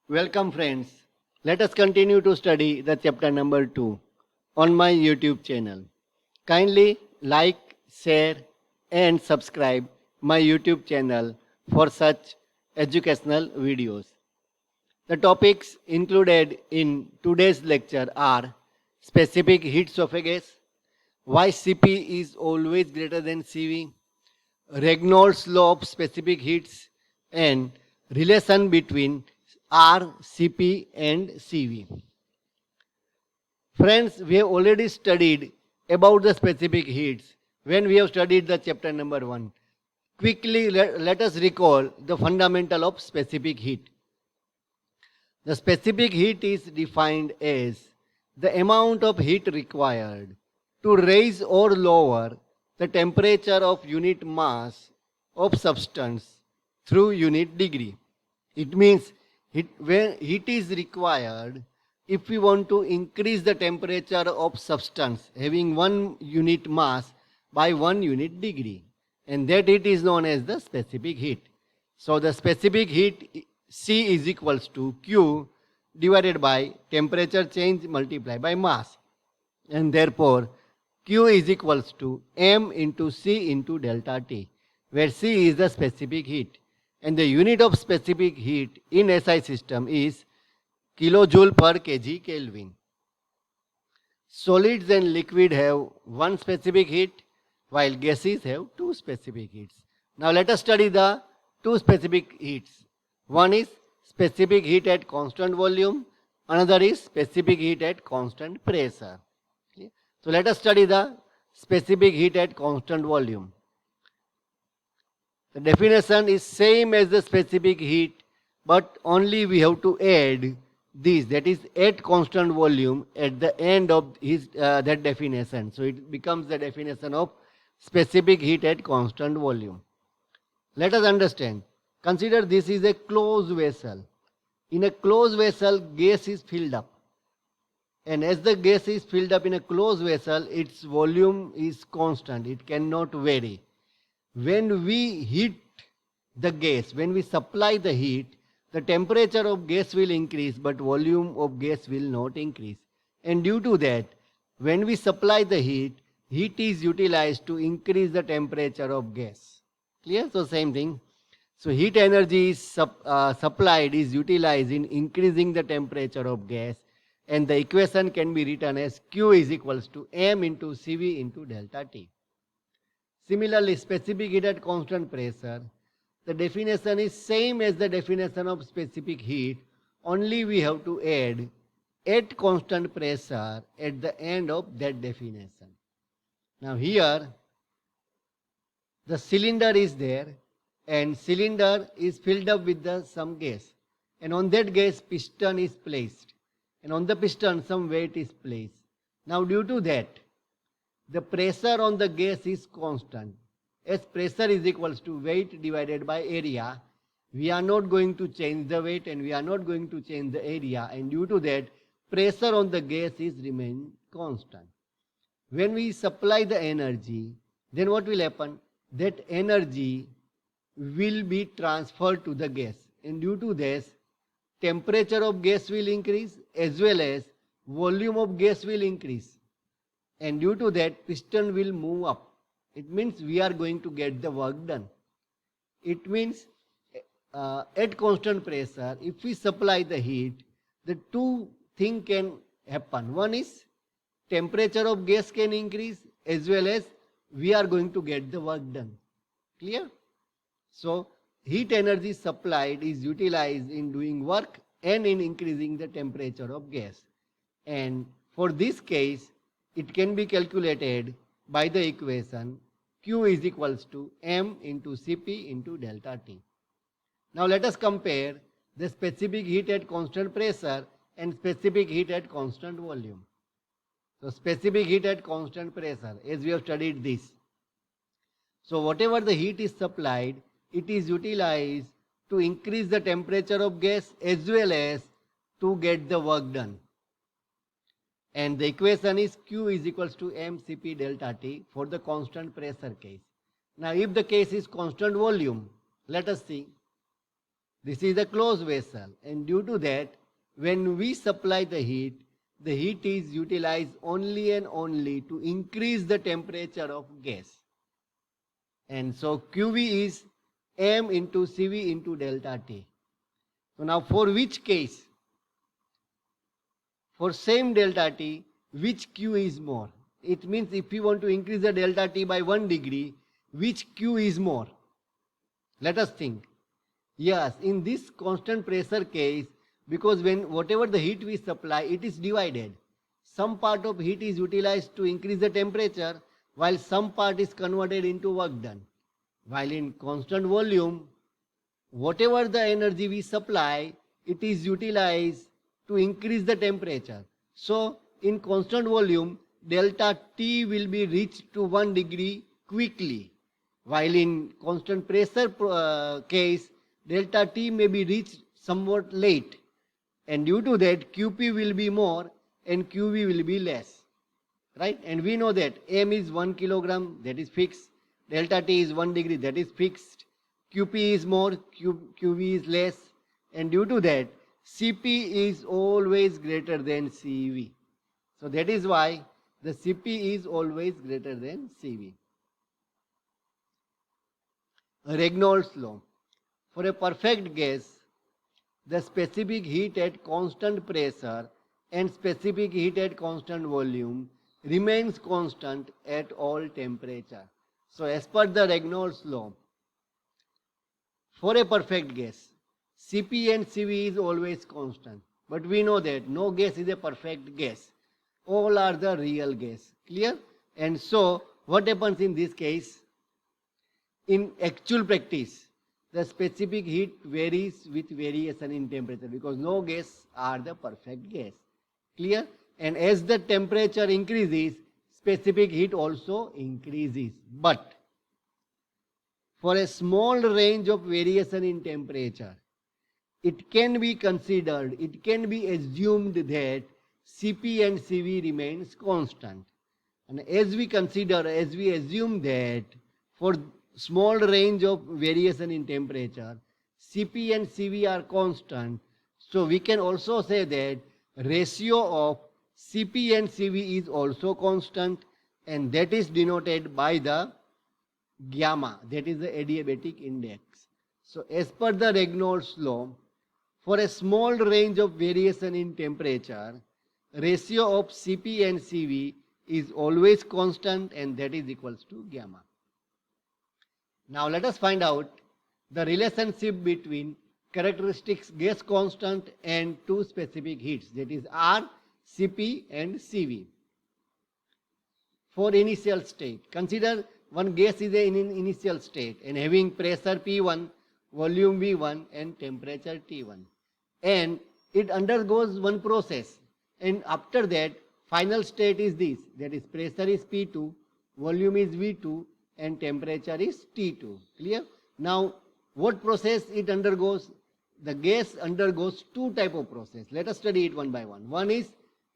Welcome friends. Let us continue to study the chapter number 2 on my YouTube channel. Kindly like, share and subscribe my YouTube channel for such educational videos. The topics included in today's lecture are specific heats of a gas, why Cp is always greater than Cv, Regnolds law of specific heats, and relation between R, Cp and Cv. Friends, we have already studied about the specific heats when we have studied the chapter number 1. Quickly let us recall the fundamental of specific heat. The specific heat is defined as the amount of heat required to raise or lower the temperature of unit mass of substance through unit degree. It means when heat is required, if we want to increase the temperature of substance having 1 unit mass by 1 unit degree, and that heat is known as the specific heat. So the specific heat C is equals to Q divided by temperature change multiplied by mass, and therefore Q is equals to M into C into delta T, where C is the specific heat, and the unit of specific heat in SI system is kilojoule per kg Kelvin. Solids and liquid have one specific heat, while gases have two specific heats. Now let us study the two specific heats. One is specific heat at constant volume, another is specific heat at constant pressure. Okay? So let us study the specific heat at constant volume. The definition is same as the specific heat, but only we have to add this, that is at constant volume at the end of that definition. So it becomes the definition of specific heat at constant volume. Let us understand. Consider this is a closed vessel. In a closed vessel, gas is filled up. And as the gas is filled up in a closed vessel, its volume is constant. It cannot vary. When we heat the gas, when we supply the heat, the temperature of gas will increase, but volume of gas will not increase. And due to that, when we supply the heat, heat is utilized to increase the temperature of gas. Clear? So same thing. So heat energy is supplied is utilized in increasing the temperature of gas, and the equation can be written as Q is equals to M into Cv into delta T. Similarly, specific heat at constant pressure, the definition is same as the definition of specific heat, only we have to add at constant pressure at the end of that definition. Now here, the cylinder is there, and cylinder is filled up with some gas, and on that gas piston is placed, and on the piston some weight is placed. Now due to that, the pressure on the gas is constant. As pressure is equals to weight divided by area, we are not going to change the weight and we are not going to change the area, and due to that, pressure on the gas is remain constant. When we supply the energy, then what will happen? That energy will be transferred to the gas, and due to this, temperature of gas will increase as well as volume of gas will increase, and due to that, piston will move up. It means we are going to get the work done. It means at constant pressure, if we supply the heat, the two things can happen. One is temperature of gas can increase as well as we are going to get the work done. Clear? So heat energy supplied is utilized in doing work and in increasing the temperature of gas. And for this case, it can be calculated by the equation Q is equals to M into Cp into delta T. Now let us compare the specific heat at constant pressure and specific heat at constant volume. So specific heat at constant pressure, as we have studied this. So whatever the heat is supplied, it is utilized to increase the temperature of gas as well as to get the work done. And the equation is Q is equals to mCp delta T for the constant pressure case. Now if the case is constant volume, let us see. This is a closed vessel, and due to that, when we supply the heat is utilized only and only to increase the temperature of gas. And so QV is M into CV into delta T. So now for which case? For same delta T, which Q is more? It means if you want to increase the delta T by 1 degree, which Q is more? Let us think. Yes, in this constant pressure case, because when whatever the heat we supply, it is divided. Some part of heat is utilized to increase the temperature, while some part is converted into work done. While in constant volume, whatever the energy we supply, it is utilized to increase the temperature. So in constant volume, delta T will be reached to 1 degree quickly, while in constant pressure case, delta T may be reached somewhat late, and due to that QP will be more and QV will be less, right? And we know that M is 1 kilogram, that is fixed, delta T is 1 degree, that is fixed, QP is more, QV is less, and due to that CP is always greater than CV. So that is why the CP is always greater than CV. Regnolds law. For a perfect gas, the specific heat at constant pressure and specific heat at constant volume remains constant at all temperature. So as per the Regnolds law, for a perfect gas, CP and CV is always constant. But we know that no gas is a perfect gas. All are the real gas. Clear? And so what happens in this case? In actual practice, the specific heat varies with variation in temperature, because no gas are the perfect gas. Clear? And as the temperature increases, specific heat also increases. But for a small range of variation in temperature, it can be considered, it can be assumed that CP and CV remains constant. And as we assume that for small range of variation in temperature, CP and CV are constant, so we can also say that ratio of CP and CV is also constant, and that is denoted by the gamma, that is the adiabatic index. So as per the Regnolds law, for a small range of variation in temperature, ratio of CP and CV is always constant, and that is equals to gamma. Now let us find out the relationship between characteristics gas constant and two specific heats, that is R, CP and CV. For initial state, consider one gas is in initial state and having pressure P1, volume V1 and temperature T1, and it undergoes one process, and after that final state is this, that is pressure is P2, volume is V2 and temperature is T2. Clear? Now what process it undergoes? The gas undergoes two type of process. Let us study it one by one. One is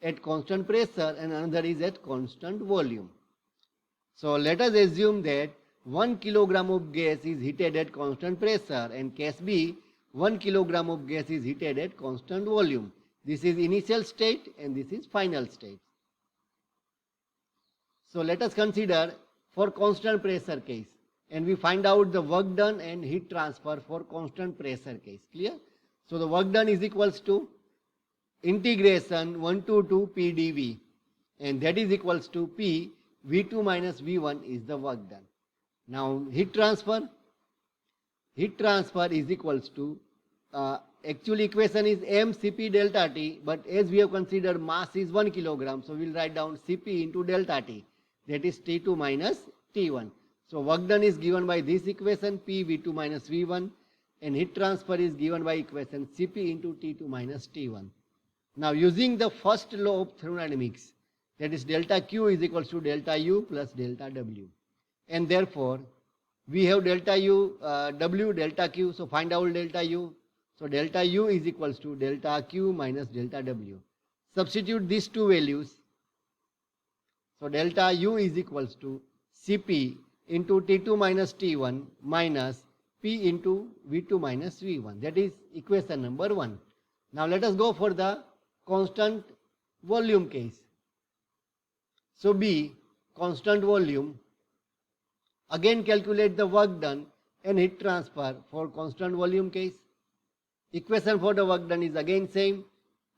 at constant pressure and another is at constant volume. So let us assume that 1 kilogram of gas is heated at constant pressure, and case B, 1 kilogram of gas is heated at constant volume. This is initial state and this is final state. So let us consider for constant pressure case, and we find out the work done and heat transfer for constant pressure case. Clear? So the work done is equals to integration 1 to 2 P dV, and that is equals to P V2 minus V1 is the work done. Now heat transfer is equals to actual equation is mCp delta T, but as we have considered mass is 1 kilogram, so we will write down Cp into delta T, that is T2 minus T1. So work done is given by this equation P V2 minus V1, and heat transfer is given by equation Cp into T2 minus T1. Now using the first law of thermodynamics, that is delta Q is equals to delta U plus delta W, and therefore we have delta U, W, delta Q, so find out delta U. So delta U is equals to delta Q minus delta W. Substitute these two values. So delta U is equals to Cp into T2 minus T1 minus P into V2 minus V1. That is equation number 1. Now let us go for the constant volume case. So B, constant volume. Again calculate the work done and heat transfer for constant volume case. Equation for the work done is again same.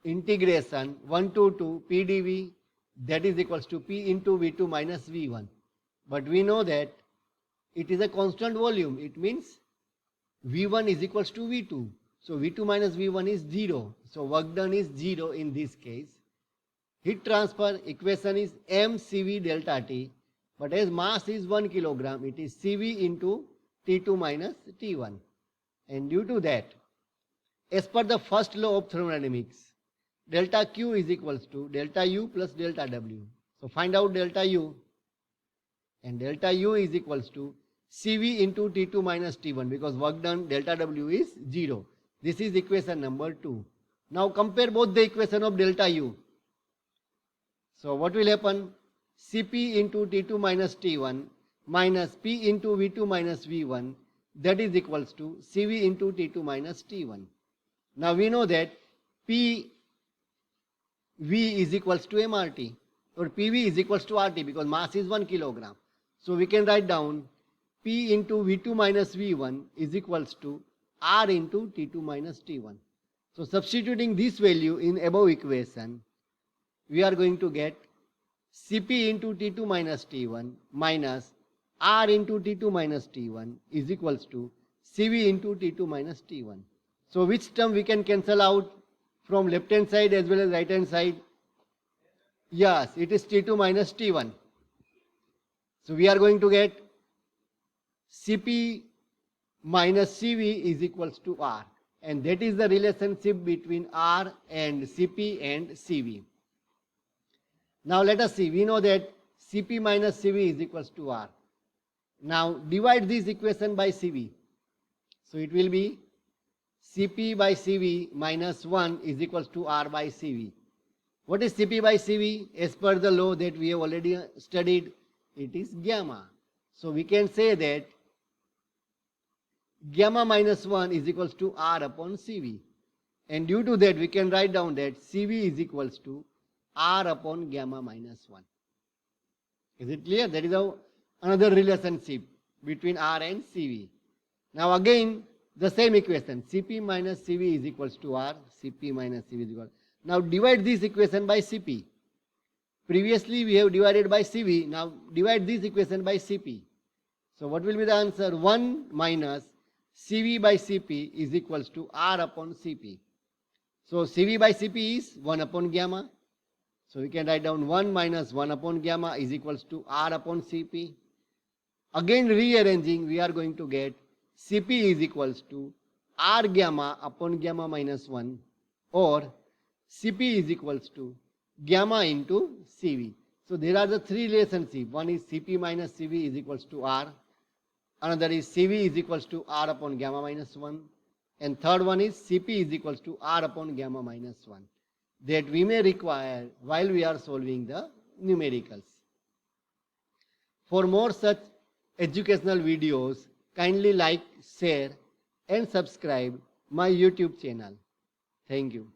Integration 1 to 2 P dV, that is equals to P into V2 minus V1. But we know that it is a constant volume. It means V1 is equals to V2. So V2 minus V1 is 0. So work done is 0 in this case. Heat transfer equation is mCV delta T. But as mass is 1 kilogram, it is Cv into T2 minus T1. And due to that, as per the first law of thermodynamics, delta Q is equals to delta U plus delta W. So find out delta U. And delta U is equals to Cv into T2 minus T1, because work done delta W is 0. This is equation number 2. Now compare both the equation of delta U. So what will happen? Cp into T2 minus T1 minus P into V2 minus V1, that is equals to Cv into T2 minus T1. Now we know that PV is equals to MRT, or PV is equals to RT, because mass is 1 kilogram. So we can write down P into V2 minus V1 is equals to R into T2 minus T1. So substituting this value in above equation, we are going to get Cp into T2 minus T1 minus R into T2 minus T1 is equals to Cv into T2 minus T1. So which term we can cancel out from left hand side as well as right hand side? Yes, it is T2 minus T1. So we are going to get Cp minus Cv is equals to R. And that is the relationship between R and Cp and Cv. Now let us see, we know that Cp minus Cv is equals to R. Now divide this equation by Cv. So it will be Cp by Cv minus 1 is equals to R by Cv. What is Cp by Cv? As per the law that we have already studied, it is gamma. So we can say that gamma minus 1 is equals to R upon Cv. And due to that we can write down that Cv is equals to R upon gamma minus 1. Is it clear? That is another relationship between R and Cv. Now again the same equation, Cp minus Cv is equals to R, Cp minus Cv is equal. Now divide this equation by Cp. Previously we have divided by Cv, now divide this equation by Cp. So what will be the answer? 1 minus Cv by Cp is equals to R upon Cp. So Cv by Cp is 1 upon gamma. So we can write down 1 minus 1 upon gamma is equals to R upon Cp. Again rearranging, we are going to get Cp is equals to R gamma upon gamma minus 1, or Cp is equals to gamma into Cv. So there are the three relationships. One is Cp minus Cv is equals to R. Another is Cv is equals to R upon gamma minus 1. And third one is Cp is equals to R upon gamma minus 1. That we may require while we are solving the numericals. For more such educational videos, kindly like, share and subscribe my YouTube channel. Thank you.